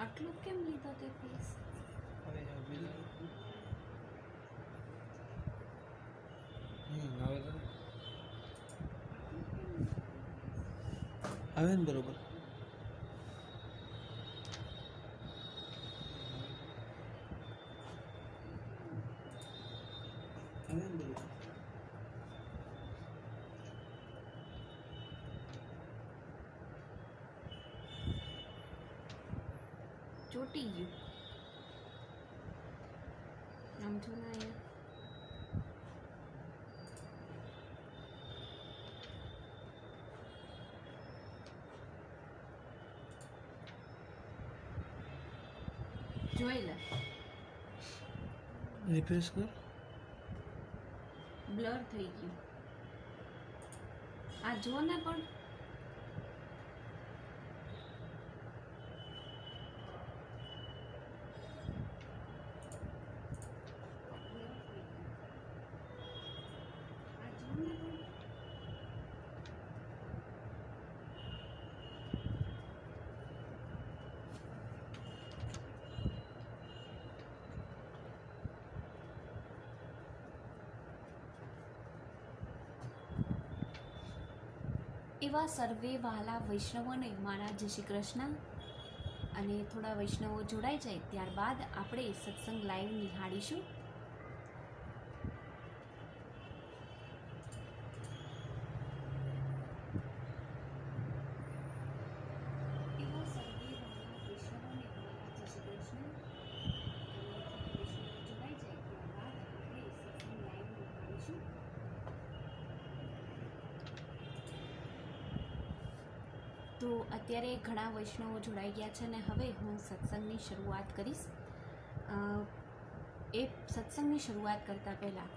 આટલું કેમ લીધો તે ફીસ? આવે ને બરોબર. ચોટી ગયું આમ જો ને અહીંયા જોઈ લે, રિફ્રેશ કર. બ્લર થઈ ગયું. આ જો ને પણ એવા સર્વે વહાલા વૈષ્ણવોને મારા જય શ્રી કૃષ્ણ. અને થોડા વૈષ્ણવો જોડાઈ જાય ત્યારબાદ આપણે સત્સંગ લાઈવ નિહાળીશું. એવા સર્વે વહાલા વૈષ્ણવોને મારા જય શ્રી કૃષ્ણ. અને થોડા વૈષ્ણવો જોડાઈ જાય ત્યારબાદ આપણે સત્સંગ લાઈવ નિહાળીશું. તો અત્યારે ઘણા વૈષ્ણવો જોડાઈ ગયા છે અને હવે હું સત્સંગની શરૂઆત કરીશ. એ સત્સંગની શરૂઆત કરતાં પહેલાં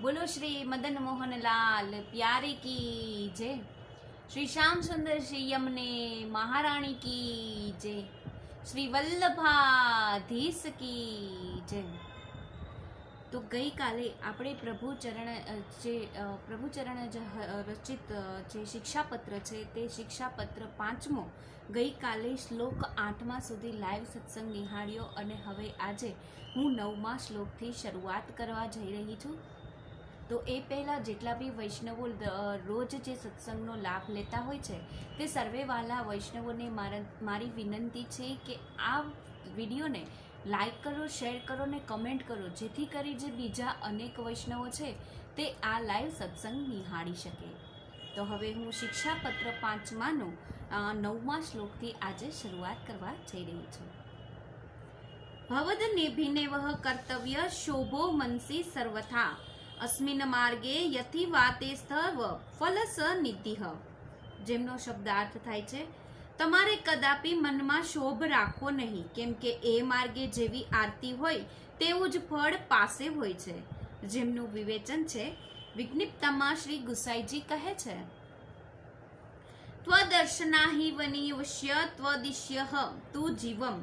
બોલો શ્રી મદન મોહનલાલ પ્યારે કી જય, શ્રી શ્યામ સુંદર શ્રી યમને મહારાણી કી જય, શ્રી વલ્લભાધીશ કી જય. તો ગઈકાલે આપણે પ્રભુચરણ રચિત જે શિક્ષાપત્ર છે તે શિક્ષાપત્ર 5મો ગઈકાલે શ્લોક 8મા સુધી લાઈવ સત્સંગ નિહાળ્યો અને હવે આજે હું 9મા શ્લોકથી શરૂઆત કરવા જઈ રહી છું. તો એ પહેલાં જેટલા બી વૈષ્ણવો રોજ જે સત્સંગનો લાભ લેતા હોય છે તે સર્વે વાલા વૈષ્ણવોને મારી વિનંતી છે કે આ વિડીયોને લાઈક કરો, શેર કરો ને કમેન્ટ કરો, જેથી કરી જે બીજા અનેક વૈષ્ણવો છે તે આ લાઈવ સત્સંગ નિહાળી શકે. તો હવે હું શિક્ષાપત્ર 5માનો 9મા શ્લોકથી આજે શરૂઆત કરવા જઈ રહી છું. ભવદ નેભિનેવહ કર્તવ્ય શોભો મનસી સર્વથા અસ્મિન માર્ગે યથી વાતે સ્થવ ફલસ નિધિહ. જેમનો શબ્દાર્થ થાય છે, તમારે કદાપી મનમાં શોભ રાખવો નહીં, કેમ કે એ માર્ગે જેવી આરતી હોય તેવું જ ફળ પાસે હોય છે. જેમનું વિવેચન છે વિજ્ઞપ્તામાં શ્રી ગુસાઈજી કહે છે, ત્વદર્શનાહિ વનિવશ્ય ત્વદિશ્યઃ તુ જીવમ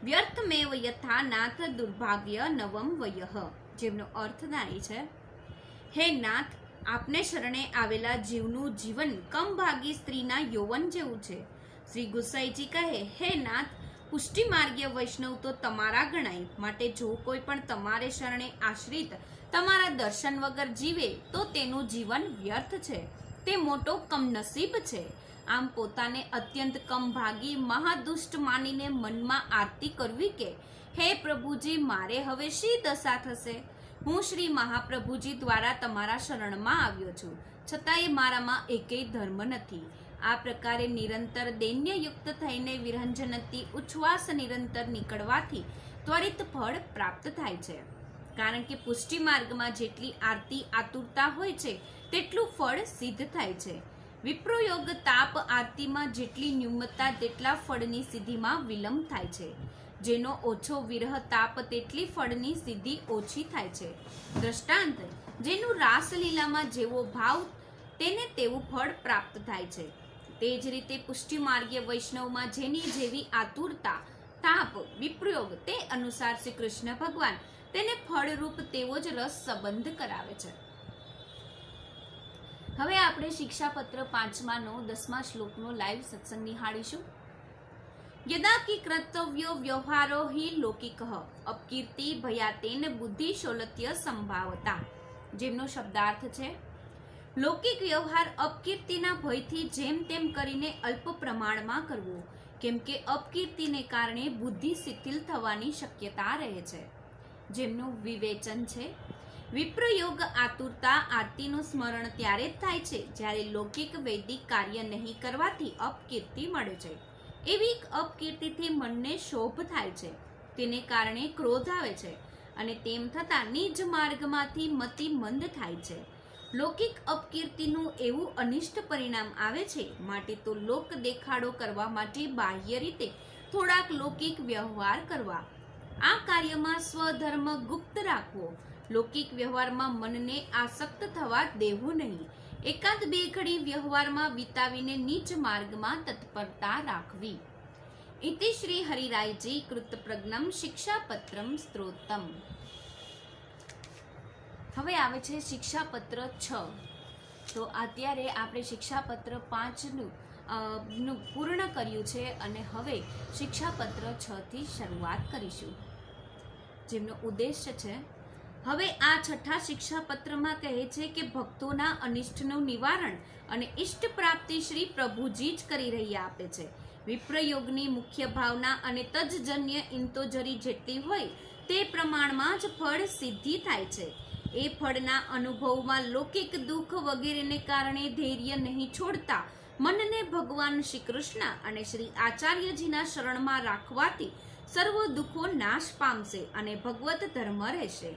વ્યર્થમેવ યથા નાથ દુર્ભાગ્ય નવમ વયઃ. જેમનો અર્થ થાય છે, હે નાથ, આપને શરણે આવેલા જીવનું જીવન કમભાગી સ્ત્રીના યૌવન જેવું છે. શ્રી ગુસાઈજી કહે, હે નાથ, પુષ્ટિ માર્ગીય વૈષ્ણવ તો તમારા ગણાય, માટે જો કોઈ પણ તમારે શરણે આશ્રિત તમારા દર્શન વગર જીવે તો તેનું જીવન વ્યર્થ છે, તે મોટો કમનસીબ છે. આમ પોતાને અત્યંત કમભાગી મહાદુષ્ટ માનીને મનમાં આરતી કરવી કે, હે પ્રભુજી, મારે હવે શી દશા થશે? હું શ્રી મહાપ્રભુજી દ્વારા તમારા શરણમાં આવ્યો છું, છતાંય મારામાં એકેય ધર્મ નથી. આ પ્રકારે નિરંતર દૈન્યયુક્ત થઈને વિરંજનથી ઉચ્છ્વાસ નિરંતર નીકળવાથી ત્વરિત ફળ પ્રાપ્ત થાય છે. કારણ કે પુષ્ટિ માર્ગમાં જેટલી આરતી આતુરતા હોય છે તેટલું ફળ સિદ્ધ થાય છે. વિપ્રયોગ તાપ આરતીમાં જેટલી ન્યૂનતા તેટલા ફળની સિદ્ધિમાં વિલંબ થાય છે. જેનો ઓછો વિરહ તાપ તેટલી ફળની સિદ્ધિ ઓછી થાય છે. દ્રષ્ટાંત, જેનું રાસલીલામાં જેવો ભાવ તેને તેવું ફળ પ્રાપ્ત થાય છે. તે જ રીતે પુષ્ટિ માર્ગીય વૈષ્ણવમાં જેની જેવી આતુરતા તાપ વિપ્રયોગ તે અનુસાર શ્રી કૃષ્ણ ભગવાન તેને ફળરૂપ તેવો જ રસ સંબંધ કરાવે છે. હવે આપણે શિક્ષાપત્ર 5નો 10મા શ્લોકનો લાઈવ સત્સંગ નિહાળીશું. યદા કી કર્તવ્યો વ્યવહારો હિ લૌકિકઃ અપકીર્તિ ભયાતેન બુદ્ધિ શૌલત્ય સંભાવતા, જેમનો શબ્દાર્થ છે લૌકિક વ્યવહાર અપકીર્તિના ભયથી જેમ તેમ કરીને અલ્પ પ્રમાણમાં કરવો, કેમ કે અપકીર્તિને કારણે બુદ્ધિ શિથિલ થવાની શક્યતા રહે છે. જેમનું વિવેચન છે વિપ્રયોગ આતુરતા આરતીનું સ્મરણ ત્યારે જ થાય છે જ્યારે લૌકિક વૈદિક કાર્ય નહીં કરવાથી અપકીર્તિ મળે છે. એવી અપકીર્તિથી મનને શોભ થાય છે, તેને કારણે ક્રોધ આવે છે અને તેમ થતાં નિજ માર્ગમાંથી મતિ મંદ થાય છે. લૌકિક અપકીર્તિનું એવું અનિષ્ટ પરિણામ આવે છે, માટે તો લોક દેખાડો કરવા માટે બાહ્ય રીતે થોડાક લૌકિક વ્યવહાર કરવા, આ કાર્યમાં સ્વધર્મ ગુપ્ત રાખવો, લૌકિક વ્યવહારમાં મનને આસક્ત થવા દેવું નહીં, એકાદ બે ઘડી વ્યવહારમાં વિતાવીને નીચ માર્ગમાં તત્પરતા રાખવી. ઇતિ શ્રી હરિરાયજી કૃતપ્રજ્ઞમ શિક્ષાપત્રમ સ્ત્રોતમ. હવે આવે છે શિક્ષાપત્ર 6. તો અત્યારે આપણે શિક્ષાપત્ર 5નું પૂર્ણ કર્યું છે અને હવે શિક્ષાપત્ર 6 થી શરૂઆત કરીશું, જેમનો ઉદ્દેશ્ય છે હવે આ છઠ્ઠા શિક્ષાપત્રમાં કહે છે કે ભક્તોના અનિષ્ટનું નિવારણ અને ઇષ્ટ પ્રાપ્તિ શ્રી પ્રભુજી જ કરી રહ્યા આપે છે. વિપ્રયોગની મુખ્ય ભાવના અને તજજન્ય ઇંતોજરી જેટલી હોય તે પ્રમાણમાં જ ફળ સિદ્ધિ થાય છે. એ ફળના અનુભવમાં લૌકિક દુઃખ વગેરેને કારણે ધૈર્ય નહીં છોડતા મનને ભગવાન શ્રી કૃષ્ણ અને શ્રી આચાર્યજીના શરણમાં રાખવાથી સર્વ દુઃખો નાશ પામશે અને ભગવત ધર્મ રહેશે.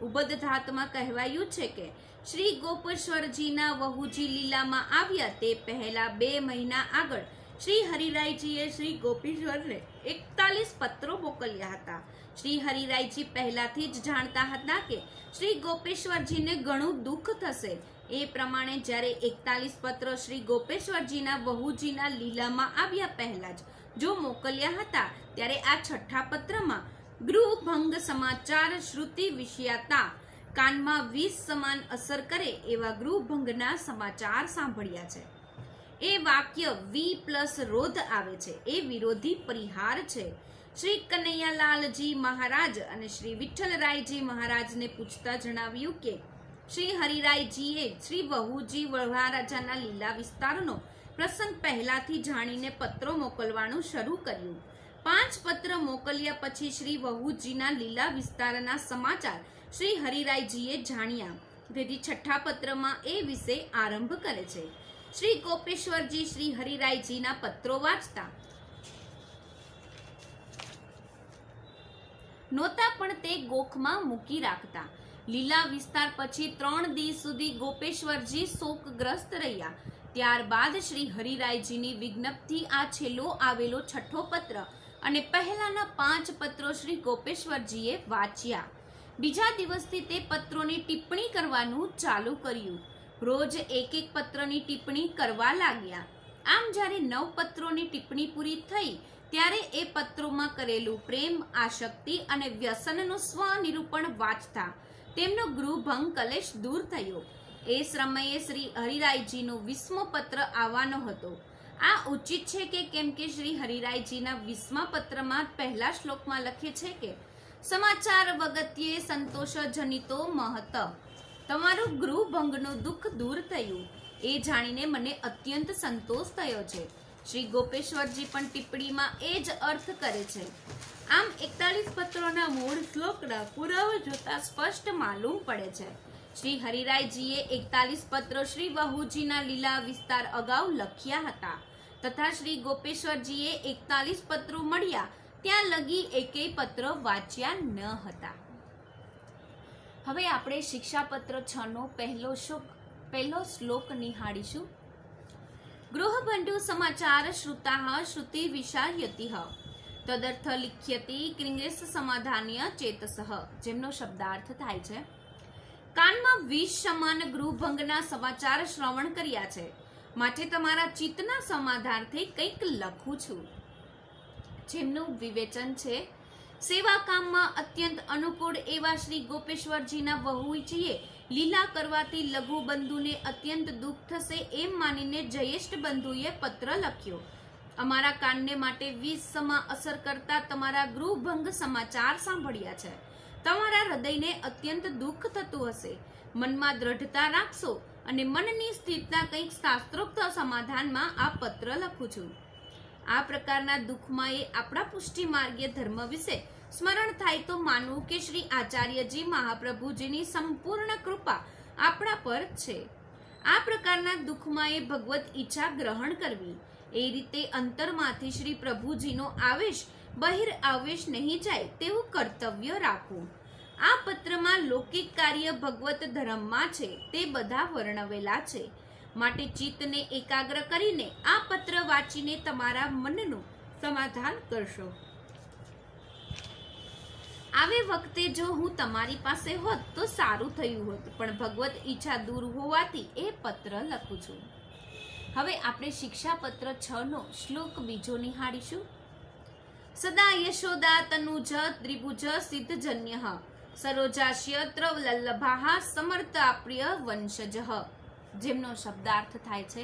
ઉબદ્ધાતમાં કહેવાયું છે કે શ્રી ગોપેશ્વરજીના વહુજી લીલામાં આવ્યા તે પહેલા 2 મહિના આગળ શ્રી હરિરાયજીએ શ્રી ગોપેશ્વરને 41 પત્રો મોકલ્યા હતા. શ્રી હરિરાયજી પહેલાથી જ જાણતા હતા કે શ્રી ગોપેશ્વરજીને ઘણું દુઃખ થશે. એ પ્રમાણે જ્યારે 41 પત્ર શ્રી ગોપેશ્વરજીના વહુજીના લીલામાં આવ્યા પહેલા જ જો મોકલ્યા હતા, ત્યારે આ છઠ્ઠા પત્રમાં ગૃહભંગ સમાચાર શ્રુતિ વિષયાતા કાનમાં 20 સમાન અસર કરે એવા ગૃહભંગના સમાચાર સાંભળ્યા છે. એ વાક્ય વી પ્લસ રોધ આવે છે, એ વિરોધી પરિહાર છે. શ્રી કનૈયાલાલજી મહારાજ અને શ્રી વિઠ્ઠલરાયજી મહારાજને પૂછતા જણાવ્યું કે શ્રી હરિરાયજીએ શ્રી વહુજી મહારાજાના લીલા વિસ્તારનો પ્રસંગ પહેલાથી જાણીને પત્રો મોકલવાનું શરૂ કર્યું. 5 પત્ર મોકલ્યા પછી શ્રી વહુજીના લીલા વિસ્તારના સમાચાર શ્રી હરિરાયજીએ જાણ્યા, તેથી છઠ્ઠા પત્રમાં એ વિશે આરંભ કરે છે. શ્રી ગોપેશ્વરજી શ્રી હરિરાયજીના પત્રો વાંચતા નહોતા, પણ તે ગોખમાં મૂકી રાખતા. લીલા વિસ્તાર પછી 3 દિવસ સુધી ગોપેશ્વરજી શોકગ્રસ્ત રહ્યા. ત્યારબાદ શ્રી હરિરાયજીની વિજ્ઞપ્તિ આ છેલ્લો આવેલો છઠ્ઠો પત્ર અને પહેલાના 5 પત્રો શ્રી ગોપેશ્વરજીએ વાંચ્યા. બીજા દિવસથી તે પત્રોની ટિપ્પણી કરવાનું ચાલુ કર્યું. રોજ એક પત્રની ટિપ્પણી કરવા લાગ્યા. આમ જ્યારે 9 પત્રોની ટિપ્પણી પૂરી થઈ ત્યારે એ પત્રોમાં કરેલું પ્રેમ, આસક્તિ અને વ્યસનનું સ્વનિરૂપણ વાંચતા તેમનો ગૃહભંગ કલેશ દૂર થયો. એ સમયે શ્રી હરિરાયજીનો 20મો પત્ર આવવાનો હતો. આ ઉચિત છે કે કેમ કે શ્રી હરિરાયજીના 20મા પત્રમાં પહેલા શ્લોકમાં લખે છે કે સમાચાર વગત્યે સંતોષ જનિતો મહત, તમારું ગૃહભંગનું દુઃખ દૂર થયું એ જાણીને મને અત્યંત સંતોષ થયો છે. શ્રી ગોપેશ્વરજી પણ ટિપ્પણીમાં એ જ અર્થ કરે છે. આમ 41 પત્રોના મૂળ શ્લોકના પુરાવા જોતા સ્પષ્ટ માલુમ પડે છે. શ્રી હરિરાયજીએ 41 પત્રો શ્રી વહુજીના લીલા વિસ્તાર અગાઉ લખ્યા હતા તથા શ્રી ગોપેશ્વરજીએ 41 પત્રો મળ્યા ત્યાં લગી એકેય પત્ર વાંચ્યા ન હતા. હવે આપણે શિક્ષાપત્ર 6નો પહેલો શ્લોક નિહાળીશું. ગૃહબંધુ સમાચાર શ્રુતાઃ શ્રુતિ વિષાયતિઃ તદર્થ લિખ્યતિ ક્રિંગેશ સમાધાન્ય ચેતસઃ, જેમનો શબ્દાર્થ થાય છે કાનમાં 20 સમાન ગૃહભંગના સમાચાર શ્રવણ કર્યા છે, માટે તમારા ચિત્તના સમાધાનથી કંઈક લખું છું. જેમનું વિવેચન છે સેવા કામમાં અત્યંત અનુકૂળ એવા શ્રી ગોપેશ્વરજીના વહુજીએ લીલા કરવાથી લઘુ બંધુને અત્યંત દુઃખ થશે એમ માનીને જયેષ્ઠ બંધુએ પત્ર લખ્યો. અમારા કાનને માટે વીજ સમા અસર કરતા તમારા ગૃહભંગ સમાચાર સાંભળ્યા છે. તમારા હૃદયને અત્યંત દુઃખ થતું હશે. મનમાં દ્રઢતા રાખશો અને મનની સ્થિરતા કંઈક શાસ્ત્રોક્ત સમાધાનમાં આ પત્ર લખું છું. આ પ્રકારના દુઃખમાં એ આપણા પુષ્ટિ માર્ગીય ધર્મ વિશે સ્મરણ થાય તો માનવું કે શ્રી આચાર્યજી મહાપ્રભુજીની સંપૂર્ણ કૃપા આપણા પર છે. આ પ્રકારના દુઃખમાં એ ભગવત ઈચ્છા ગ્રહણ કરવી. એ રીતે અંતરમાંથી શ્રી પ્રભુજીનો આવેશ બહિર આવેશ નહીં જાય તેવું કર્તવ્ય રાખવું. આ પત્રમાં લૌકિક કાર્ય ભગવત ધર્મમાં છે તે બધા વર્ણવેલા છે. માટે ચિત્તને એકાગ્ર કરીને આ પત્ર વાંચીને તમારા મનનું સમાધાન કરશો. આવી વખતે જો હું તમારી પાસે હોત તો સારું થયું હોત, પણ ભગવત ઈચ્છા દૂર હોવાથી એ પત્ર લખું છું. હવે આપણે શિક્ષાપત્ર 6 નો શ્લોક બીજો નિહાળીશું. સદા યશોદા તનુજ ત્રિભુજ સિદ્ધજન્યઃ સરોજાસ્ય ત્રવલ્લભાઃ સમર્થા પ્રિય વંશજઃ. જેમનો શબ્દાર્થ થાય છે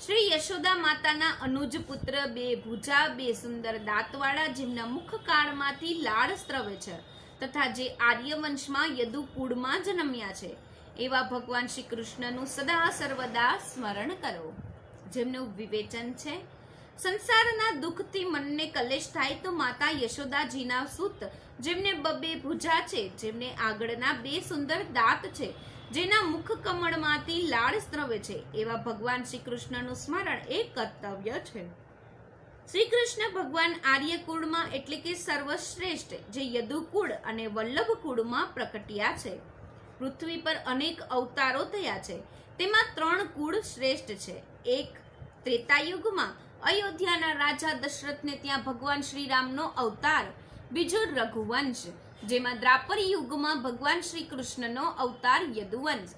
શ્રી યશોદા માતાના અનુજ પુત્ર, બે ભુજા, બે સુંદર દાંતવાળા, જેમના મુખ કાળમાંથી લાળ સ્ત્રવે છે તથા જે આર્યવંશમાં યદુકુળમાં જન્મ્યા છે, એવા ભગવાન શ્રી કૃષ્ણનું સદા સર્વદા સ્મરણ કરો. જેમનું વિવેચન છે સંસારના દુઃખથી મનને કલેશ થાય તો માતા યશોદાજીના સૂત, જેમને બબે ભુજા છે, જેમને આગળના બે સુંદર દાંત છે, જેના મુખ કમળમાંથી લાળ સ્ત્રવે છે, એવા ભગવાન શ્રી કૃષ્ણનું સ્મરણ એ કર્તવ્ય છે. શ્રી કૃષ્ણ ભગવાન આર્યકુળમાં એટલે કે સર્વશ્રેષ્ઠ જે યદુકુળ અને વલ્લભકુળમાં પ્રકટ્યા છે. પૃથ્વી પર અનેક અવતારો થયા છે, તેમાં 3 કુળ શ્રેષ્ઠ છે. એક ત્રેતાયુગમાં અયોધ્યાના રાજા દશરથને ત્યાં ભગવાન શ્રીરામનો અવતાર, બીજો રઘુવંશ જેમાં દ્વાપર યુગમાં ભગવાન શ્રી કૃષ્ણનો અવતાર યદુવંશ,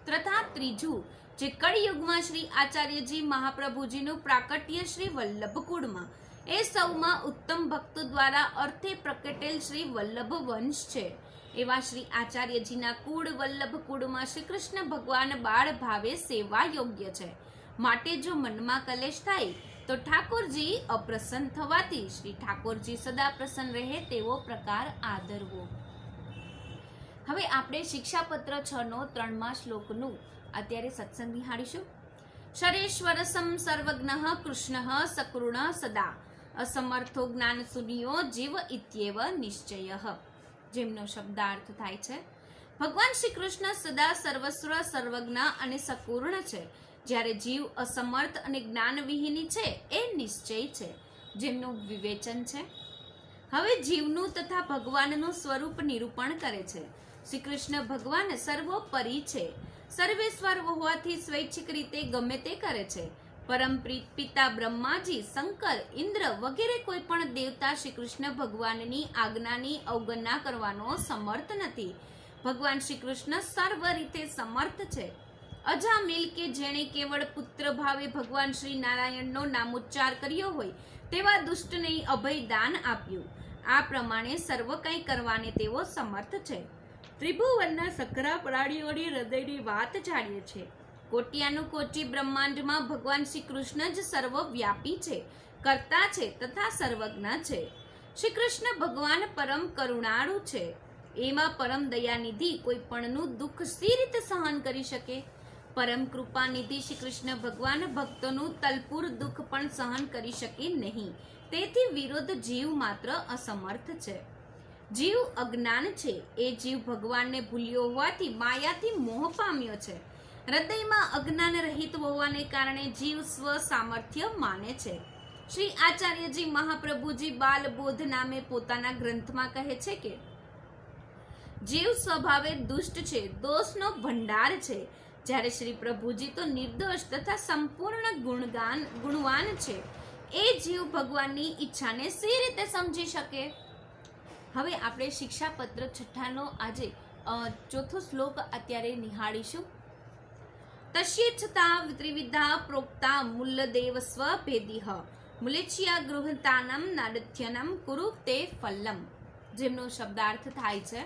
તથા ત્રીજું જે કળિયુગમાં શ્રી આચાર્યજી મહાપ્રભુજીનું પ્રાકટ્ય શ્રી વલ્લભકુળમાં, એ સૌમાં ઉત્તમ ભક્તો દ્વારા અર્થે પ્રકટેલ શ્રી વલ્લભ વંશ છે. એવા શ્રી આચાર્યજીના કુળ વલ્લભ કુળમાં શ્રી કૃષ્ણ ભગવાન બાળ ભાવે સેવા યોગ્ય છે. માટે જો મનમાં કલેશ થાય તો ઠાકોરજી અપ્રસન્ન થવાથી શ્રી ઠાકોરજી સદા પ્રસન્ન રહે તેવો પ્રકાર આદરવો. હવે આપણે શિક્ષાપત્ર 6 નો 3મા શ્લોકનું અત્યારે સત્સંગ નિહાળીશું. શરેશ્વરસમ સર્વજ્ઞઃ કૃષ્ણઃ સકૃણ સદા અસમર્થો જ્ઞાન શૂન્યો જીવ ઇત્યેવ નિશ્ચયઃ. જેમનો શબ્દાર્થ થાય છે ભગવાન શ્રી કૃષ્ણ સદા સર્વસ્વ સર્વજ્ઞ અને સકૂર્ણ છે, જ્યારે જીવ અસમર્થ અને જ્ઞાનવિહીની છે એ નિશ્ચય છે. જેમનું વિવેચન છે હવે જીવનું તથા ભગવાનનું સ્વરૂપ નિરૂપણ કરે છે. શ્રી કૃષ્ણ ભગવાન સર્વોપરી છે, સર્વેશ્વર હોવાથી સ્વૈચ્છિક રીતે ગમે તે કરે છે. પરમ પિતા બ્રહ્માજી, શંકર, ઇન્દ્ર વગેરે કોઈ પણ દેવતા શ્રી કૃષ્ણ ભગવાનની આજ્ઞાની અવગણના કરવાનો સમર્થ નથી. ભગવાન શ્રી કૃષ્ણ સર્વ રીતે સમર્થ છે. અજામિલ કે જેણે કેવળ પુત્ર ભાવે ભગવાન શ્રી નારાયણનો નામોચ્ચાર કર્યો હોય તેવા દુષ્ટને અભય દાન આપ્યું. આ પ્રમાણે સર્વ કંઈ કરવાને તેઓ સમર્થ છે. ત્રિભુવનના સકરા પ્રાણીઓની હૃદયની વાત જાણીએ છે. કોટિયાનું કોટી બ્રહ્માંડમાં ભગવાન શ્રી કૃષ્ણ જ સર્વવ્યાપી છે, કર્તા છે તથા સર્વજ્ઞ છે. શ્રી કૃષ્ણ ભગવાન પરમ કરુણાળુ છે. એમાં પરમ દયાનિધિ કોઈ પણનું દુઃખ સી રીતે સહન કરી શકે? પરમ કૃપાનિધિ શ્રી કૃષ્ણ ભગવાન ભક્તોનું તલપુર દુઃખ પણ સહન કરી શકે નહીં. તેથી વિરોધ જીવ માત્ર અસમર્થ છે. જીવ અજ્ઞાન છે. એ જીવ ભગવાનને ભૂલ્યો હોવાથી માયાથી મોહ પામ્યો છે. હૃદયમાં અજ્ઞાન રહિત હોવાને કારણે જીવ સ્વ સામર્થ્ય માને છે. શ્રી આચાર્યજી મહાપ્રભુજી બાલબોધ નામે પોતાના ગ્રંથમાં કહે છે કે જીવ સ્વભાવે દુષ્ટ છે, દોષનો ભંડાર છે, જ્યારે શ્રી પ્રભુજી તો નિર્દોષ તથા સંપૂર્ણ ગુણવાન છે. એ જીવ ભગવાનની ઈચ્છાને સી રીતે સમજી શકે? હવે આપણે શિક્ષાપત્ર 6 નો આજે 4થો શ્લોક અત્યારે નિહાળીશું. તસ્યેચ્છતા ત્રિવિધા પ્રોક્તા મૂલ્યદેવ સ્વભેદિહ મૂલેચ્યા ગૃહતાનમ નાડથ્યનમ કુરુ તે ફલ્લમ. જેમનો શબ્દાર્થ થાય છે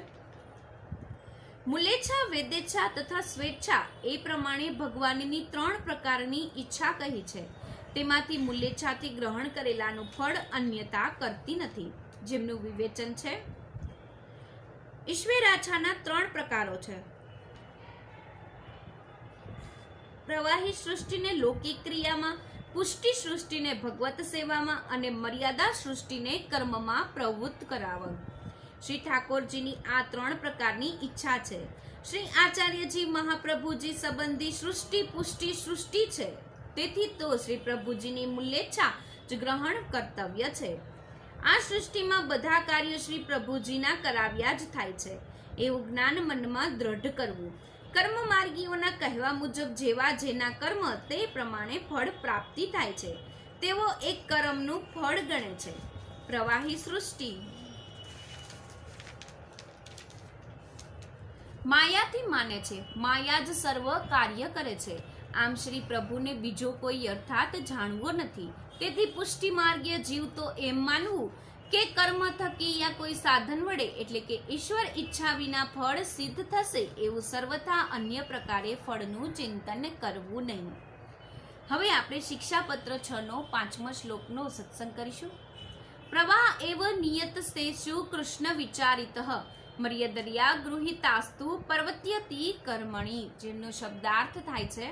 મૂલેચ્છા, વેદેચ્છા તથા સ્વેચ્છા એ પ્રમાણે ભગવાનની 3 પ્રકારની ઈચ્છા કહી છે. તેમાંથી મૂલેચ્છાથી ગ્રહણ કરેલાનું ફળ અન્યતા કરતી નથી, જેમનું વિવેચન છે. ઈશ્વરાચ્છાના 3 પ્રકારો છે. પ્રવાહી સૃષ્ટિને લૌકિક ક્રિયામાં, પુષ્ટિ સૃષ્ટિને ભગવત સેવામાં અને મર્યાદા સૃષ્ટિને કર્મમાં પ્રવૃત્ત કરાવવા. શ્રી ઠાકોરજીની આ 3 પ્રકારની ઈચ્છા છે. શ્રી આચાર્યજી મહાપ્રભુજી સંબંધી સૃષ્ટિ પુષ્ટિ સૃષ્ટિ છે. તેથી તો શ્રી પ્રભુજીની મૂલ્યેચ્છા જ ગ્રહણ કર્તવ્ય છે. આ સૃષ્ટિમાં બધા કાર્યો શ્રી પ્રભુજીના કરાવ્યા જ થાય છે એવું જ્ઞાન મનમાં દ્રઢ કરવું. કર્મ માર્ગીઓના કહેવા મુજબ જેવા જેના કર્મ તે પ્રમાણે ફળ પ્રાપ્તિ થાય છે તેવો એક કર્મનું ફળ ગણે છે. પ્રવાહી સૃષ્ટિ માયાથી માને છે, માયા જ સર્વ કાર્ય કરે છે. આમ શ્રી પ્રભુને બીજો કોઈ અર્થાત જાણવો નથી. તેથી પુષ્ટિ માર્ગીય જીવ તો એમ માનવું કે કર્મ થકી યા કોઈ સાધન વડે એટલે કે ઈશ્વર ઈચ્છા વિના ફળ સિદ્ધ થશે એવું સર્વથા અન્ય પ્રકારે ફળનું ચિંતન કરવું નહીં. હવે આપણે શિક્ષાપત્ર 6 નો 5મો શ્લોકનો સત્સંગ કરીશું. પ્રવાહ એવ નિયત સ્તેષુ કૃષ્ણ વિચારિતઃ મર્યાદર્યા ગૃહિતાસ્તુ પર્વત્યતિ કર્મણી, જેમનો શબ્દાર્થ થાય છે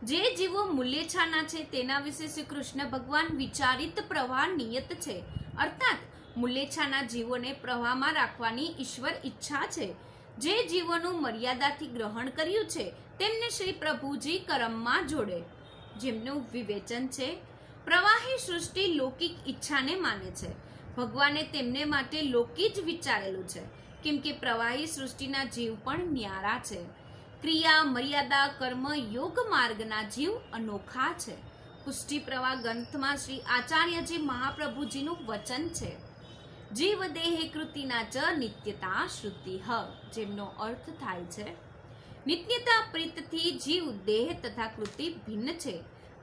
જે જીવો મૂલ્યેચ્છાના છે તેના વિશે શ્રી કૃષ્ણ ભગવાન વિચારિત પ્રવાહ નિયત છે. અર્થાત મૂલ્યેચ્છાના જીવોને પ્રવાહમાં રાખવાની ઈશ્વર ઈચ્છા છે. જે જીવોનું મર્યાદાથી ગ્રહણ કર્યું છે તેમને શ્રી પ્રભુજી કર્મમાં જોડે. જેમનું વિવેચન છે પ્રવાહી સૃષ્ટિ લૌકિક ઈચ્છાને માને છે. ભગવાને તેમને માટે લૌકિક જ વિચારેલું છે, કેમ કે પ્રવાહી સૃષ્ટિના જીવ પણ ન્યારા છે. ક્રિયા, મર્યાદા, કર્મ, યોગ માર્ગના જીવ અનોખા છે. પુષ્ટિ પ્રવાહ ગ્રંથમાં શ્રી આચાર્યજી મહાપ્રભુજીનું વચન છે જીવ દેહે કૃતિના ચ નિત્યતા શ્રુતિઃ, જેમનો અર્થ થાય છે નિત્યતા પ્રીતથી જીવ દેહ તથા કૃતિ ભિન્ન છે.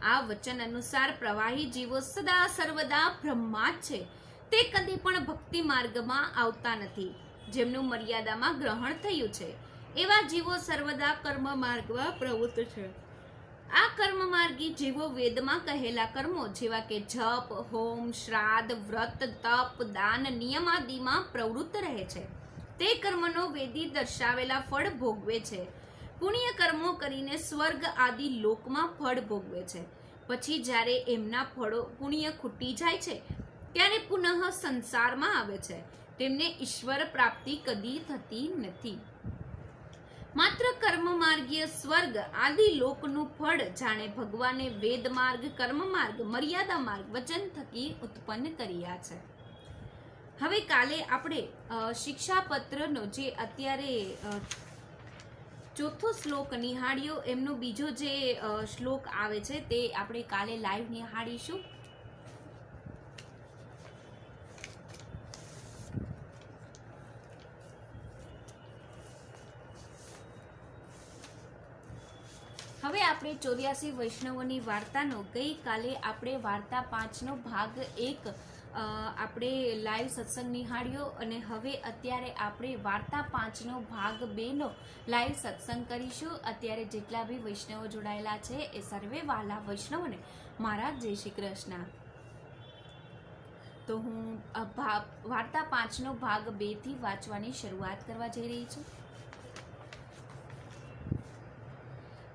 આ વચન અનુસાર પ્રવાહી જીવો સદા સર્વદા બ્રહ્મા જ છે. તે કદી પણ ભક્તિ માર્ગમાં આવતા નથી. જેમનું મર્યાદામાં ગ્રહણ થયું છે એવા જીવો સર્વદા કર્મ માર્ગમાં પ્રવૃત્ત છે. આ કર્મ માર્ગી જીવો વેદમાં કહેલા કર્મો જેવા કે જપ, હોમ, શ્રાદ્ધ, વ્રત, તપ, દાન, નિયમાદિમાં પ્રવૃત્ત રહે છે. તે કર્મનો વેદી દર્શાવેલા ફળ ભોગવે છે. પુણ્ય કર્મો કરીને સ્વર્ગ આદિ લોકમાં ફળ ભોગવે છે. પછી જ્યારે એમના ફળો પુણ્ય ખૂટી જાય છે ત્યારે પુનઃ સંસારમાં આવે છે. તેમને ઈશ્વર પ્રાપ્તિ કદી થતી નથી. માત્ર કર્મ માર્ગીય સ્વર્ગ આદિ લોકનું ફળ જાણે ભગવાને વેદ માર્ગ, કર્મ માર્ગ, મર્યાદા માર્ગ વચન થકી ઉત્પન્ન કર્યા છે. હવે કાલે આપણે શિક્ષાપત્રનો જે અત્યારે 4થો શ્લોક નિહાળ્યો, એમનો બીજો જે શ્લોક આવે છે તે આપણે કાલે લાઈવ નિહાળીશું. હવે આપણે 84 વૈષ્ણવોની વાર્તાનો ગઈકાલે આપણે વાર્તા 5નો ભાગ 1 આપણે લાઈવ સત્સંગ નિહાળ્યો અને હવે અત્યારે આપણે વાર્તા 5નો ભાગ 2નો લાઈવ સત્સંગ કરીશું. અત્યારે જેટલા બી વૈષ્ણવો જોડાયેલા છે એ સર્વે વાલા વૈષ્ણવોને મારા જય શ્રી કૃષ્ણ. તો હું વાર્તા 5નો ભાગ 2 થી વાંચવાની શરૂઆત કરવા જઈ રહી છું.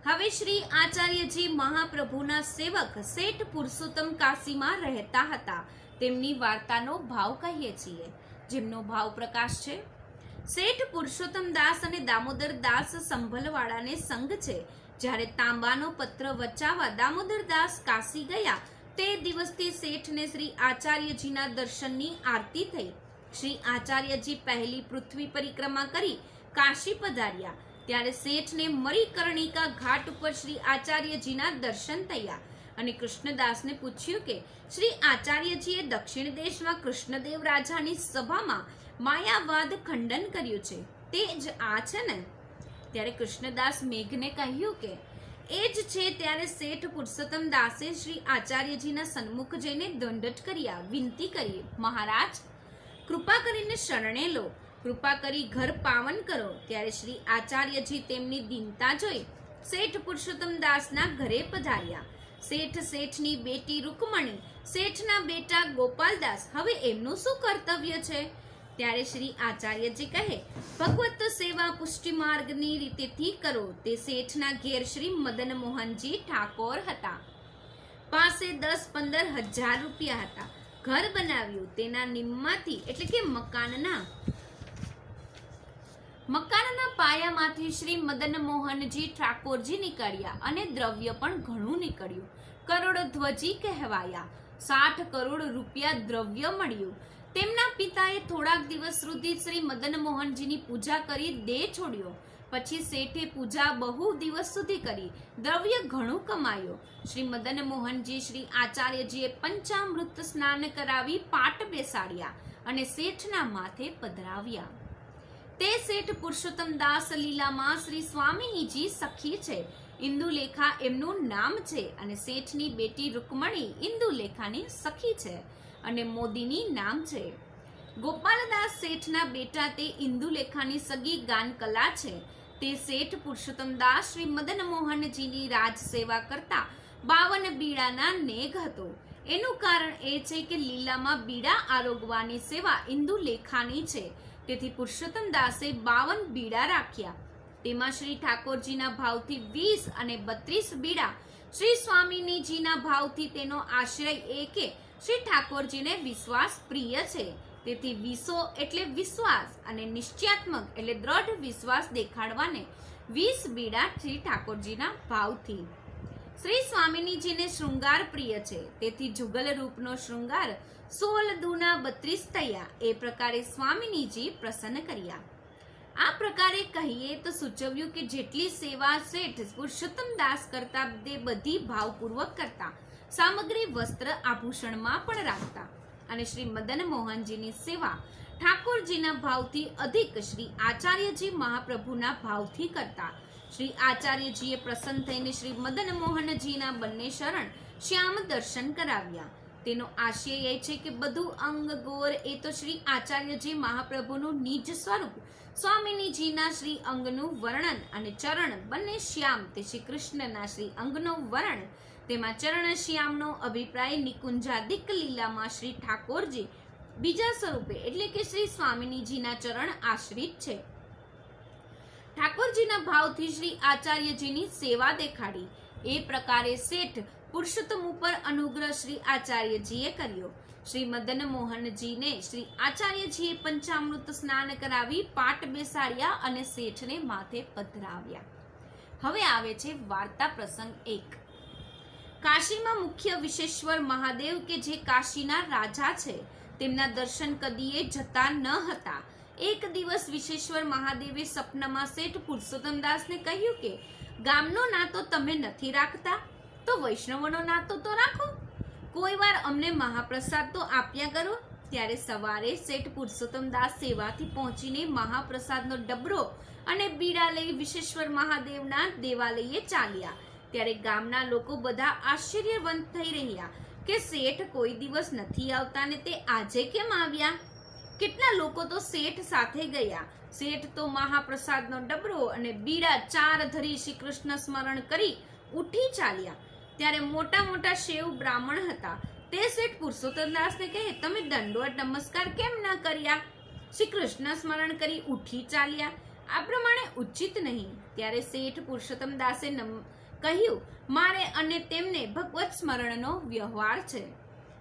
હવે શ્રી આચાર્યજી મહાપ્રભુના સેવક શેઠ પુરુષોત્તમ કાશીમાં રહેતા હતા. તેમની વાર્તાનો ભાવ કહીએ છીએ, જેમનો ભાવ પ્રકાશ છે. શેઠ પુરુષોત્તમ દાસ અને દામોદર દાસ સંભલવાળાને સંગ છે. જ્યારે તાંબાનો પત્ર વચાવવા દામોદર દાસ કાશી ગયા તે દિવસથી શેઠને શ્રી આચાર્યજીના દર્શનની આરતી થઈ. શ્રી આચાર્યજી પહેલી પૃથ્વી પરિક્રમા કરી કાશી પધાર્યા ત્યારે શેઠને મરીકર્ણિકા ઘાટ ઉપર શ્રી આચાર્યજીના દર્શન થયા અને કૃષ્ણદાસને પૂછ્યું કે શ્રી આચાર્યજીએ દક્ષિણ દેશમાં કૃષ્ણદેવ રાજાની સભામાં માયાવાદ ખંડન કર્યું છે, તે જ આ છે ને? ત્યારે કૃષ્ણદાસ મેઘને કહ્યું કે એ જ છે. ત્યારે શેઠ પુરુષોત્તમ દાસે શ્રી આચાર્યજીના સન્મુખ જઈને દંડવત કર્યા, વિનંતી કરી, મહારાજ કૃપા કરીને શરણે લો, કૃપા કરી ઘર પાવન કરો. ત્યારે શ્રી આચાર્યજી તેમની દીનતા જોઈ શેઠ પુરુષોત્તમ દાસના ઘરે પધાર્યા. શેઠની બેટી રૂકમણી, શેઠના બેટા ગોપાલદાસ, હવે એમનું શું કર્તવ્ય છે? ત્યારે શ્રી આચાર્યજી કહે, ભગવત સેવા પુષ્ટિ માર્ગની રીતેથી કરો. તે શેઠના ઘેર શ્રી મદન મોહનજી ઠાકોર હતા. પાસે 10-15 હજાર રૂપિયા હતા. ઘર બનાવ્યું. તેના નિમમાંથી એટલે કે મકાનના પાયામાંથી શ્રી મદન મોહનજી ઠાકોરજી નીકળ્યા અને દ્રવ્ય પણ ઘણું નીકળ્યું. કરોડધ્વજી કહેવાયા. 60 કરોડ રૂપિયા દ્રવ્ય મળ્યું. તેમના પિતાએ થોડાક દિવસ સુધી શ્રી મદન મોહનજીની પૂજા કરી દેહ છોડ્યો. પછી શેઠે પૂજા બહુ દિવસ સુધી કરી. દ્રવ્ય ઘણું કમાયો. શ્રી મદન મોહનજી શ્રી આચાર્યજીએ પંચામૃત સ્નાન કરાવી પાટ બેસાડ્યા અને શેઠના માથે પધરાવ્યા. તે શેઠ પુરુષોત્તમ દાસ લીલામાં શ્રી સ્વામિનીજી સખી છે. ઇન્દુલેખા એમનું નામ છે અને શેઠની બેટી રૂકમણી ઇન્દુલેખાની સખી છે અને મોદીની નામ છે. ગોપાલદાસ શેઠના બેટા તે ઇન્દુલેખાની સગી ગાનકલા છે. તે શેઠ પુરુષોત્તમ દાસ શ્રી મદન મોહનજીની રાજ સેવા કરતા 52 બીડાના નેગ હતો. એનું કારણ એ છે કે લીલામાં બીડા આરોગવાની સેવા ઇન્દુલેખાની છે. તેથી પુરુષોત્તમ દાસે 52 બીડા રાખ્યા. તેમાં શ્રી ઠાકોરજીના ભાવથી 20 અને 32 બીડા. શ્રી સ્વામિનીજીના ભાવથી તેનો આશ્રય એ કે શ્રી ઠાકોરજીને વિશ્વાસ પ્રિય છે. તેથી વિસો એટલે વિશ્વાસ અને નિશ્ચયાત્મક એટલે દ્રઢ વિશ્વાસ દેખાડવાને 20 બીડા શ્રી ઠાકોરજીના ભાવથી. શ્રી સ્વામિનીજીને શૃંગાર પ્રિય છે. તેથી જુગલ રૂપનો શૃંગાર 16 દૂના 32 થયા. એ પ્રકારે સ્વામિનીજી પ્રસન્ન કર્યા. આ પ્રકારે કહીએ તો સૂચવ્યું કે જેટલી સેવા શેઠ પુરુષોત્તમ દાસ કરતા તે બધી ભાવપૂર્વક કરતા. સામગ્રી વસ્ત્ર આભૂષણમાં પણ રાખતા અને શ્રી મદન મોહનજીની સેવા ઠાકોરજીના ભાવથી અધિક શ્રી આચાર્યજી મહાપ્રભુના ભાવથી કરતા. શ્રી આચાર્યજીએ પ્રસન્ન થઈને શ્રી મદન મોહનજીના બંને શરણ શ્યામ દર્શન કરાવ્યા. તેનો આશય એ છે કે બધું અંગ ગોર એ તો શ્રી આચાર્યજી મહાપ્રભુનું નિજ સ્વરૂપ, સ્વામિનીજીના શ્રી અંગનું વર્ણન અને ચરણ બંને શ્યામ તે શ્રી કૃષ્ણના શ્રી અંગનો વર્ણ. તેમાં ચરણ શ્યામનો અભિપ્રાય નિકુંજાદિક લીલામાં શ્રી ઠાકોરજી બીજા સ્વરૂપે એટલે કે શ્રી સ્વામિનીજીના ચરણ આશ્રિત છે. ઠાકોરજીના ભાવથી શ્રી આચાર્યજીની સેવા દેખાડી. એ પ્રકારે શેઠ પુરુષોત્તમ ઉપર અનુગ્રહ શ્રી આચાર્યજીએ કર્યો. શ્રી મદન મોહનજીને શ્રી આચાર્યજીએ પંચામૃત સ્નાન કરાવી પાટ બેસાડ્યા અને શેઠને માથે પધરાવ્યા. હવે આવે છે વાર્તા પ્રસંગ 1. કાશીમાં મુખ્ય વિશ્વેશ્વર મહાદેવ કે જે કાશીના રાજા છે તેમના દર્શન કદીએ જતા ન હતા. એક દિવસ વિશ્વેશ્વર મહાદેવે સપનામાં શેઠ પુરુષોત્તમ દાસને કહ્યું કે ગામનો નાતો તમે નથી રાખતા તો વૈષ્ણવનો નાતો તો રાખો. કોઈ વાર અમને મહાપ્રસાદ તો આપ્યા કરો. ત્યારે સવારે શેઠ પુરુષોત્તમ દાસ સેવાથી પહોંચીને મહાપ્રસાદનો ડબરો અને બીડા લઈ વિશ્વેશ્વર મહાદેવના દેવાલયે ચાલ્યા. ત્યારે ગામના લોકો બધા આશ્ચર્યવંત થઈ રહ્યા કે શેઠ કોઈ દિવસ નથી આવતા ને તે આજે કેમ આવ્યા. કેટલા લોકો તો શેઠ સાથે ગયા. શેઠ તો મહાપ્રસાદનો ડબરો અને બીડા 4 ધરી શ્રી કૃષ્ણ સ્મરણ કરી ઉઠી ચાલ્યા. ત્યારે મોટા મોટા શેવ બ્રાહ્મણ હતા. તે શેઠ પુરુષોત્તમ દાસને કહે, તમે દંડવત નમસ્કાર કેમ ન કર્યા? શ્રી કૃષ્ણ સ્મરણ કરી ઉઠી ચાલ્યા. આ પ્રમાણે ઉચિત નહીં. ત્યારે શેઠ પુરુષોત્તમ દાસે કહ્યું, મારે અને તેમને ભગવત સ્મરણનો વ્યવહાર છે.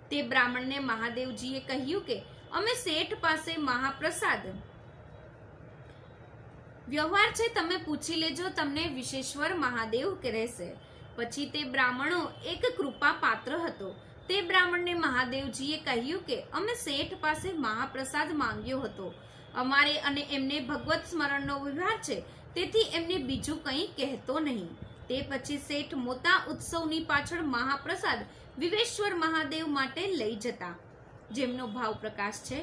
તે બ્રાહ્મણને મહાદેવજીએ કહ્યું કે અમે શેઠ પાસે મહાપ્રસાદ વ્યવહાર છે, તમે પૂછી લેજો, તમને વિશ્વેશ્વર મહાદેવ કહેશે. પછી તે બ્રાહ્મણો એક કૃપા પાત્ર હતો. તે બ્રાહ્મણને મહાદેવજીએ કહ્યું કે અમે શેઠ પાસે મહાપ્રસાદ માંગ્યો હતો. અમારે અને એમને ભગવત સ્મરણનો વ્યવહાર છે, તેથી એમને બીજું કંઈ કહેતો નહીં. તે પછી શેઠ મોટા ઉત્સવની પાછળ મહાપ્રસાદ વિશ્વેશ્વર મહાદેવ માટે લઈ જતા, જેમનો ભાવ પ્રકાશ છે.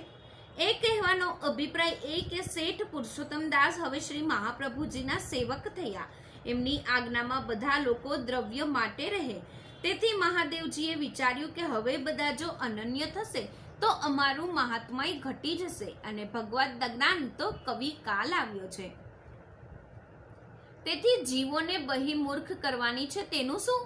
એ કહેવાનો અભિપ્રાય એ કે શેઠ પુરુષોત્તમ દાસ હવે શ્રી મહાપ્રભુજીના સેવક થયા. એમની આજ્ઞામાં બધા લોકો દ્રવ્ય માટે રહે. તેથી મહાદેવજીએ વિચાર્યું કે હવે બધા જો અનન્ય થશે તો અમારું મહાત્મય ઘટી જશે અને ભગવદ જ્ઞાન તો કવિ કાલ આવ્યો છે. તેથી જીવોને બહિર્મુખ કરવાની છે તેનું શું?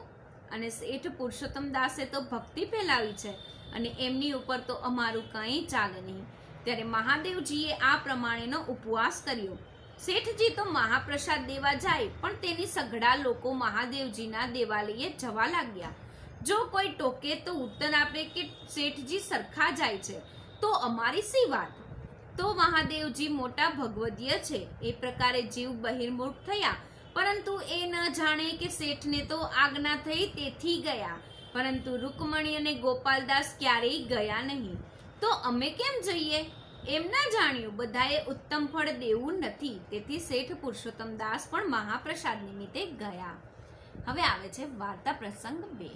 અને શેઠ પુરુષોત્તમ દાસે તો ભક્તિ ફેલાવી છે અને એમની ઉપર તો અમારું કંઈ ચાલે નહીં. ત્યારે મહાદેવજીએ આ પ્રમાણેનો ઉપવાસ કર્યો. શેઠજી તો મહાપ્રસાદ દેવા જાય, પણ તેની સઘળા લોકો મહાદેવજીના દેવાલયે જવા લાગ્યા. જો કોઈ ટોકે તો ઉત્તર આપે કે શેઠજી સરખા જાય છે, તો અમારી શી વાત? તો મહાદેવજી મોટા ભગવદીય છે. એ પ્રકારે જીવ બહિર્મુખ થયા, પરંતુ એ ન જાણે કે શેઠને તો આજ્ઞા થઈ તેથી ગયા, પરંતુ રૂકમણી અને ગોપાલદાસ ક્યારેય ગયા નહીં. તો અમે કેમ જઈએ? એમ ના જાણ્યું બધાએ ઉત્તમ ફળ દેવું નથી, તેથી શેઠ પુરુષોત્તમ દાસ પણ મહાપ્રસાદ નિમિત્તે ગયા. હવે આવે છે વાર્તા પ્રસંગ 2.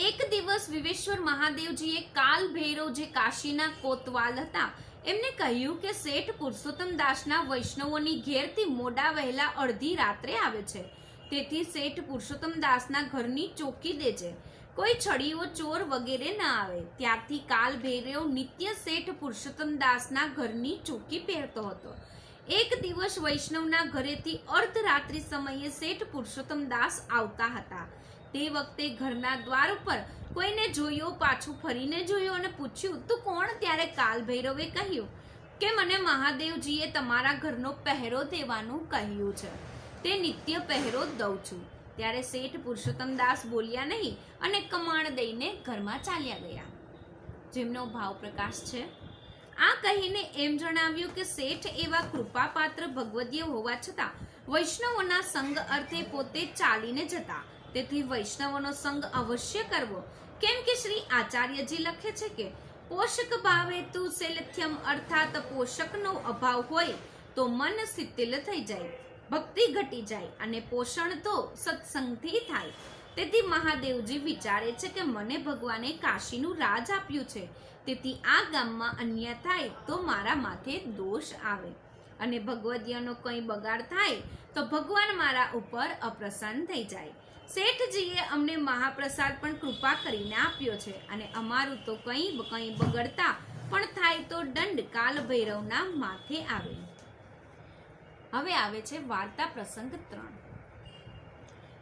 એક દિવસ વિવેશ્વર મહાદેવજીએ કાલ ભૈરવ જે કાશીના કોતવાલ હતા એમને કહ્યું કે શેઠ પુરુષોત્તમ દાસના વૈષ્ણવોની ઘેરથી મોડા વહેલા અડધી રાત્રે આવે છે, તેથી શેઠ પુરુષોત્તમ દાસના ઘરની ચોકી દેજે, કોઈ છડીઓ ચોર વગેરે ન આવે. ત્યારથી કાલ ભૈરવ નિત્ય શેઠ પુરુષોત્તમ દાસના ઘરની ચોકી પહેરતો હતો. એક દિવસ વૈષ્ણવના ઘરેથી અર્ધરાત્રિ સમયે શેઠ પુરુષોત્તમ દાસ આવતા હતા. તે વખતે ઘરના દ્વાર ઉપર કોઈને જોયો, પાછું ફરીને જોયો અને પૂછ્યું, તું કોણ? ત્યારે કાલ ભૈરવે કહ્યું કે મને મહાદેવજીએ તમારા ઘરનો પહેરો દેવાનું કહ્યું છે, તે નિત્ય પહેરો દઉં છું. ત્યારે શેઠ પુરુષોત્તમ દાસ બોલ્યા નહીં અને કમાણ દઈને ઘરમાં ચાલ્યા ગયા. જેમનો ભાવ પ્રકાશ છે. આ કહીને એમ જણાવ્યું કે શેઠ એવા કૃપાપાત્ર ભગવદીય હોવા છતાં વૈષ્ણવોના સંગ અર્થે પોતે ચાલીને જતા, તેથી વૈષ્ણવોનો સંગ અવશ્ય કરવો. કેમ કે શ્રી આચાર્યજી લખે છે કે પોષક ભાવે તું શૈલથ્યમ, અર્થાત પોષકનો અભાવ હોય તો મન શિથિલ થઈ જાય, ભક્તિ ઘટી જાય અને પોષણ તો સત્સંગથી થાય. તેથી મહાદેવજી વિચારે છે કે મને ભગવાને કાશીનું રાજ આપ્યું છે, તેથી આ ગામમાં અન્ય થાય તો મારા માથે દોષ આવે અને ભગવદીયનો કંઈ બગાડ થાય તો ભગવાન મારા ઉપર અપ્રસન્ન થઈ જાય. શેઠજીએ અમને મહાપ્રસાદ પણ કૃપા કરીને આપ્યો છે અને અમારું તો કંઈ બગડતા પણ થાય તો દંડ કાલ ભૈરવના માથે આવે. હવે આવે છે વાર્તા પ્રસંગ 3.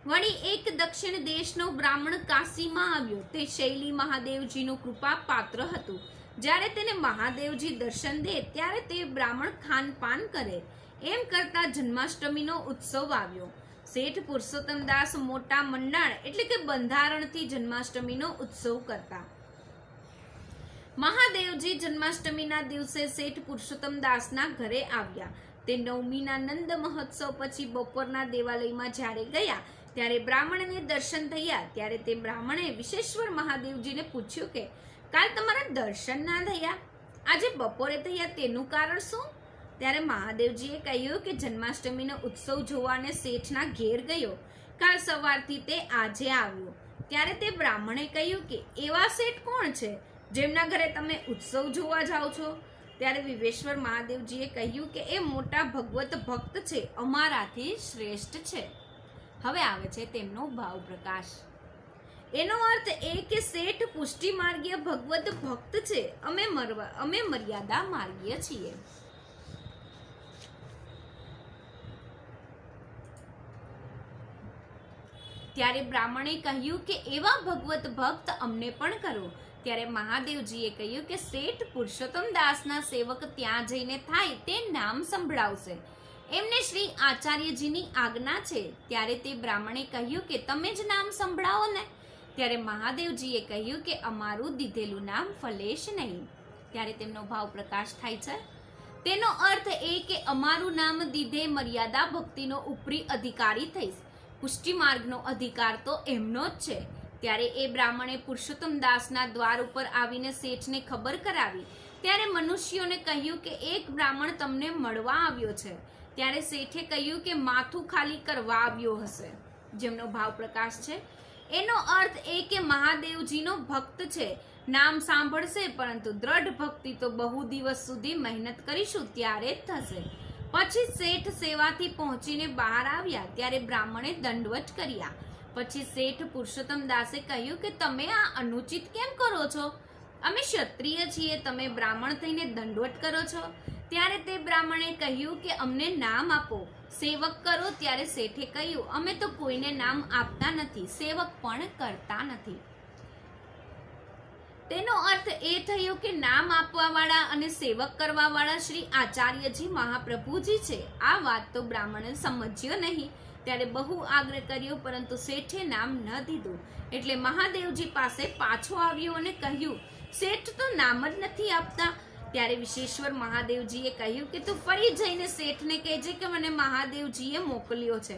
વળી એક દક્ષિણ દેશનો બ્રાહ્મણ કાશીમાં આવ્યો. તે શૈલી મહાદેવજીનું કૃપા પાત્ર હતું. જ્યારે તેને મહાદેવજી દર્શન દે ત્યારે તે બ્રાહ્મણ ખાનપાન કરે. એમ કરતા જન્માષ્ટમીનો ઉત્સવ આવ્યો. શેઠ પુરુષોત્તમ દાસ મોટા મંડાણ એટલે કે બંધારણથી જન્માષ્ટમીનો ઉત્સવ કરતા. મહાદેવજી જન્માષ્ટમીના દિવસે શેઠ પુરુષોત્તમ દાસના ઘરે આવ્યા. તે નવમીના નંદ મહોત્સવ પછી બપોરના દેવાલયમાં જ્યારે ગયા ત્યારે બ્રાહ્મણને દર્શન થયા. ત્યારે તે બ્રાહ્મણે વિશ્વેશ્વર મહાદેવજીને પૂછ્યું કે કાલ તમારા દર્શન ના થયા, આજે બપોરે થયા, તેનું કારણ શું? ત્યારે મહાદેવજીએ કહ્યું કે જન્માષ્ટમીનો ઉત્સવ જોવાને શેઠના ઘેર ગયો, કાલ સવારથી તે આજે આવ્યો. ત્યારે તે બ્રાહ્મણે કહ્યું કે એવા શેઠ કોણ છે જેમના ઘરે તમે ઉત્સવ જોવા જાઓ છો? ત્યારે વિવેશ્વર મહાદેવજીએ કહ્યું કે એ મોટા ભગવત ભક્ત છે, અમારાથી શ્રેષ્ઠ છે. હવે આવે છે તેમનો ભાવ પ્રકાશ. એનો અર્થ એ કે શેઠ પુષ્ટિ માર્ગીય ભગવત ભક્ત છે, અમે મર્યાદા માર્ગીય છીએ. ત્યારે બ્રાહ્મણે કહ્યું કે એવા ભગવત ભક્ત અમને પણ કરો. ત્યારે મહાદેવજીએ કહ્યું કે શેઠ પુરુષોત્તમ દાસના સેવક ત્યાં જઈને થાય તે નામ સંભળાવશે, એમને શ્રી આચાર્યજીની આજ્ઞા છે. ત્યારે તે બ્રાહ્મણે કહ્યું કે તમે જ નામ સંભળાવો ને. ત્યારે મહાદેવજીએ કહ્યું કે અમારું દીધેલું નામ ફલેશ નહીં. ત્યારે તેમનો ભાવ પ્રકાશ થાય છે. તેનો અર્થ એ કે અમારું નામ દીધે મર્યાદા ભક્તિનો ઉપરી અધિકારી થઈશ, પુષ્ટિ માર્ગનો અધિકાર તો એમનો જ છે. ત્યારે એ બ્રાહ્મણે પુરુષોત્તમ દાસના દ્વાર ઉપર આવીને શેઠને ખબર કરાવી. ત્યારે મનુષ્યોને કહ્યું કે એક બ્રાહ્મણ તમને મળવા આવ્યો છે. ત્યારે શેઠે કહ્યું કે માથું ખાલી કરવા આવ્યો હશે. જેમનો ભાવ પ્રકાશ છે. એનો અર્થ એ કે મહાદેવજીનો ભક્ત છે, નામ સાંભળશે, પરંતુ દ્રઢ ભક્તિ તો બહુ દિવસ સુધી મહેનત કરીશું ત્યારે જ થશે. પછી શેઠ સેવાથી પહોંચીને બહાર આવ્યા. ત્યારે બ્રાહ્મણે દંડવત કર્યા. પછી શેઠ પુરુષોત્તમ દાસે કહ્યું કે તમે આ અનુચિત કેમ કરો છો? અમે ક્ષત્રિય છીએ, તમે બ્રાહ્મણ થઈને દંડવટ કરો છો. ત્યારે તે બ્રાહ્મણે કહ્યું કે અમને નામ આપો. સેવક કરો. ત્યારે શેઠે કહ્યું, અમે તો કોઈને નામ આપતા નથી, સેવક પણ કરતા નથી. તેનો અર્થ એ થયો કે નામ આપવાવાળા અને સેવક કરવાવાળા શ્રી આચાર્યજી મહાપ્રભુજી છે. આ વાત તો બ્રાહ્મણે સમજ્યો નહીં. ત્યારે બહુ આગ્રહ કર્યો, પરંતુ શેઠે નામ ન દીધું. એટલે મહાદેવજી પાસે પાછો આવ્યો અને કહ્યું, શેઠ તો નામ જ નથી આપતા. ત્યારે વિશ્વેશ્વર મહાદેવજીએ કહ્યું કે તું ફરી જઈને શેઠને કહેજે કે મને મહાદેવજીએ મોકલ્યો છે,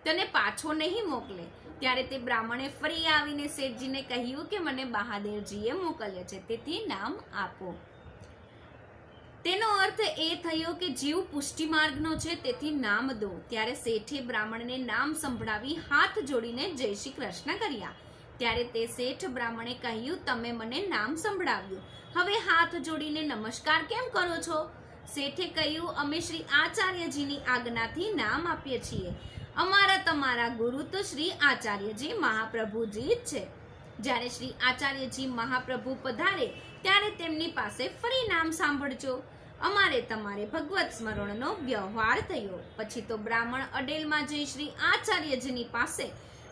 તને પાછો નહીં મોકલે. ત્યારે તે બ્રાહ્મણે ફરી આવીને શેઠજીને કહ્યું કે મને મહાદેવજીએ મોકલ્યો છે, તેથી નામ આપો. તેનો અર્થ એ થયો કે જીવ પુષ્ટિ માર્ગનો છે, તેથી નામ દો. ત્યારે શેઠે બ્રાહ્મણને નામ સંભળાવી હાથ જોડીને જય શ્રી કૃષ્ણ કર્યા. ત્યારે તે શેઠ બ્રાહ્મણે કહ્યું, તમે મને નામ સંભળાવ્યું, હવે હાથ જોડીને નમસ્કાર કેમ કરો છો? શેઠે કહ્યું, અમે શ્રી આચાર્યજીની આજ્ઞાથી નામ આપીએ છીએ. અમારા તમારા ગુરુ તો શ્રી આચાર્યજી મહાપ્રભુજી જ છે. જ્યારે શ્રી આચાર્યજી મહાપ્રભુ પધારે ત્યારે તેમની પાસે ફરી નામ સાંભળજો. અમારે તમારે ભગવત સ્મરણનો વ્યવહાર થયો. પછી તો બ્રાહ્મણ અડેલમાં જઈ શ્રી આચાર્યજીની પાસે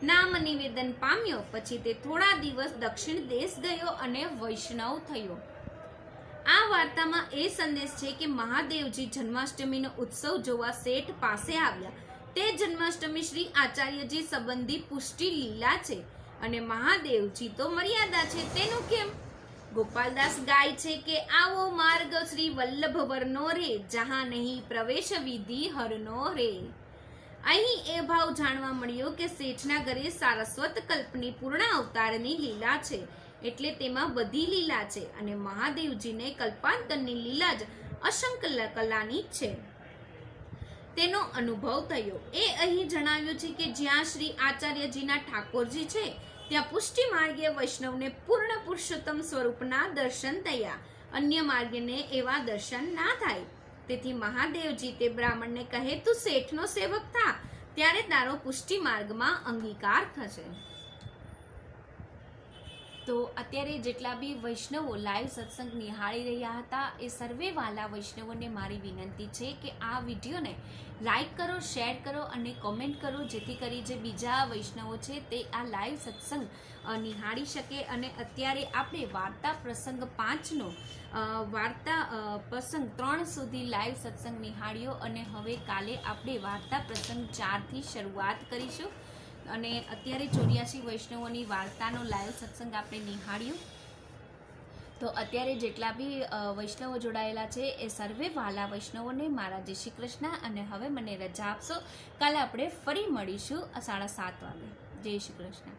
નામ નિવેદન પામ્યો. પછી તે થોડા દિવસ દક્ષિણ દેશ ગયો અને વૈષ્ણવ થયો. આ વાર્તામાં એ સંદેશ છે કે મહાદેવજી જન્માષ્ટમીનો ઉત્સવ જોવા શેઠ પાસે આવ્યા. તે જન્માષ્ટમી શ્રી આચાર્યજી સંબંધી પુષ્ટિ લીલા છે અને મહાદેવજી તો મર્યાદા છે. તેનું કેમ? ગોપાલદાસ ગાય છે કે આવો માર્ગ શ્રી વલ્લભ વરનો રે, જહાં નહીં પ્રવેશ વિધિ હરનો રે. અહીં એ ભાવ જાણવા મળ્યો કે શેઠના ઘરે સારસ્વત કલ્પની પૂર્ણ અવતારની લીલા છે, એટલે તેમાં બધી લીલા છે અને મહાદેવજીને કલ્પાંતરની લીલા જ અસંખ્ય કલાની છે તેનો અનુભવ થયો. એ અહીં જણાવ્યું છે કે જ્યાં શ્રી આચાર્યજીના ઠાકોરજી છે ત્યાં પુષ્ટિ માર્ગે વૈષ્ણવને પૂર્ણ પુરુષોત્તમ સ્વરૂપના દર્શન થયા, અન્ય માર્ગને એવા દર્શન ના થાય. તેથી મહાદેવજી તે બ્રાહ્મણને કહે, તું શેઠનો સેવક થા, ત્યારે તારો પુષ્ટિ માર્ગમાં અંગીકાર થશે. તો અત્યારે જેટલા બી વૈષ્ણવો લાઈવ સત્સંગ નિહાળી રહ્યા હતા એ સર્વે વાલા વૈષ્ણવોને મારી વિનંતી છે કે આ વિડીયોને લાઈક કરો, શેર કરો અને કોમેન્ટ કરો, જેથી કરી જે બીજા વૈષ્ણવો છે તે આ લાઈવ સત્સંગ નિહાળી શકે. અને અત્યારે આપણે વાર્તા પ્રસંગ 5નો વાર્તા પ્રસંગ 3 સુધી લાઈવ સત્સંગ નિહાળ્યો અને હવે કાલે આપણે વાર્તા પ્રસંગ 4થી શરૂઆત કરીશું. અને અત્યારે 84 વૈષ્ણવોની વાર્તાનો લાઈવ સત્સંગ આપણે નિહાળ્યું. તો અત્યારે જેટલા બી વૈષ્ણવો જોડાયેલા છે એ સર્વે વાલા વૈષ્ણવોને મારા જય શ્રી કૃષ્ણ. અને હવે મને રજા આપશો, કાલે આપણે ફરી મળીશું 7:30 વાગે. જય શ્રી કૃષ્ણ.